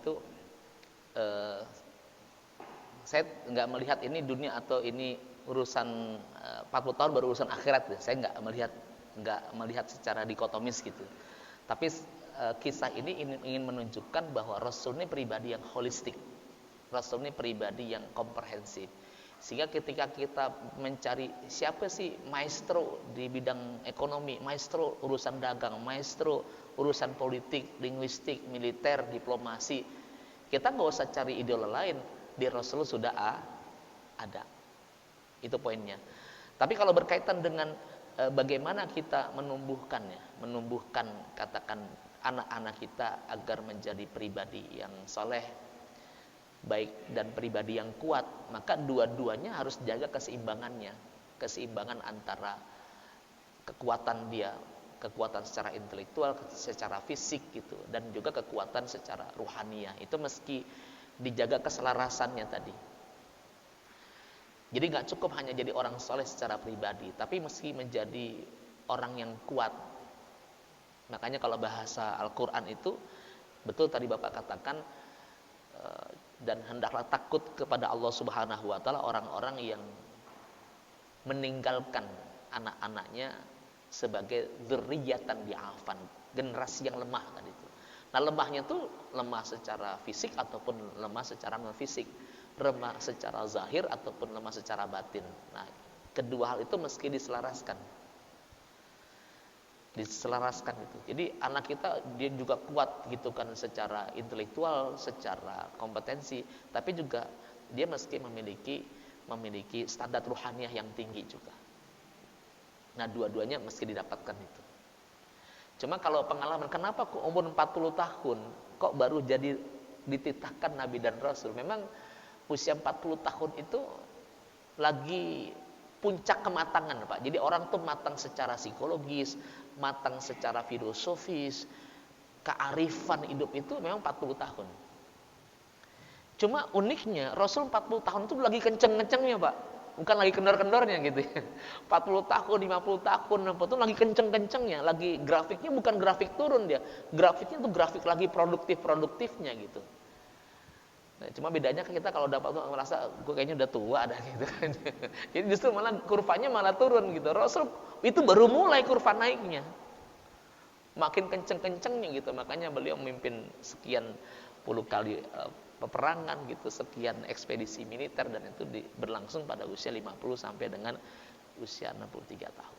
itu saya nggak melihat ini dunia atau ini urusan 40 tahun baru urusan akhirat. Saya nggak melihat secara dikotomis gitu. Tapi kisah ini ingin menunjukkan bahwa Rasul ini pribadi yang holistik. Rasul ini pribadi yang komprehensif. Sehingga ketika kita mencari siapa sih maestro di bidang ekonomi, maestro urusan dagang, maestro urusan politik, linguistik, militer, diplomasi, kita nggak usah cari idola lain, di Rasul sudah ada. Itu poinnya. Tapi kalau berkaitan dengan bagaimana kita menumbuhkan katakan anak-anak kita agar menjadi pribadi yang soleh, baik dan pribadi yang kuat, maka dua-duanya harus jaga keseimbangan antara kekuatan secara intelektual, secara fisik gitu, dan juga kekuatan secara ruhaniyah. Itu meski dijaga keselarasannya tadi. Jadi nggak cukup hanya jadi orang soleh secara pribadi, tapi mesti menjadi orang yang kuat. Makanya kalau bahasa Al-Quran itu, betul tadi Bapak katakan, dan hendaklah takut kepada Allah Subhanahu wa Ta'ala orang-orang yang meninggalkan anak-anaknya sebagai dzurriyyatan di'afan, generasi yang lemah kan itu. Nah, lemahnya tuh lemah secara fisik ataupun lemah secara non fisik, lemah secara zahir ataupun lemah secara batin. Nah, kedua hal itu mesti diselaraskan gitu. Jadi anak kita dia juga kuat gitu kan secara intelektual, secara kompetensi, tapi juga dia mesti memiliki standar ruhaniyah yang tinggi juga. Nah, dua-duanya mesti didapatkan itu. Cuma kalau pengalaman, kenapa kok umur 40 tahun kok baru jadi dititahkan Nabi dan Rasul? Memang usia 40 tahun itu lagi puncak kematangan, Pak. Jadi orang tuh matang secara psikologis, matang secara filosofis, kearifan hidup itu memang 40 tahun. Cuma uniknya Rasul 40 tahun itu lagi kenceng-kencengnya, Pak. Bukan lagi kendor-kendornya gitu ya. 40 tahun, 50 tahun, 60 tahun lagi kenceng-kencengnya, lagi grafiknya bukan grafik turun dia. Grafiknya tuh grafik lagi produktifnya gitu. Nah, cuma bedanya kita kalau dapat tuh merasa gue kayaknya udah tua dah gitu kan. Jadi justru malah kurvanya malah turun gitu. Rasul itu baru mulai kurva naiknya. Makin kenceng-kencengnya gitu. Makanya beliau memimpin sekian puluh kali peperangan gitu, sekian ekspedisi militer, dan itu berlangsung pada usia 50 sampai dengan usia 63 tahun.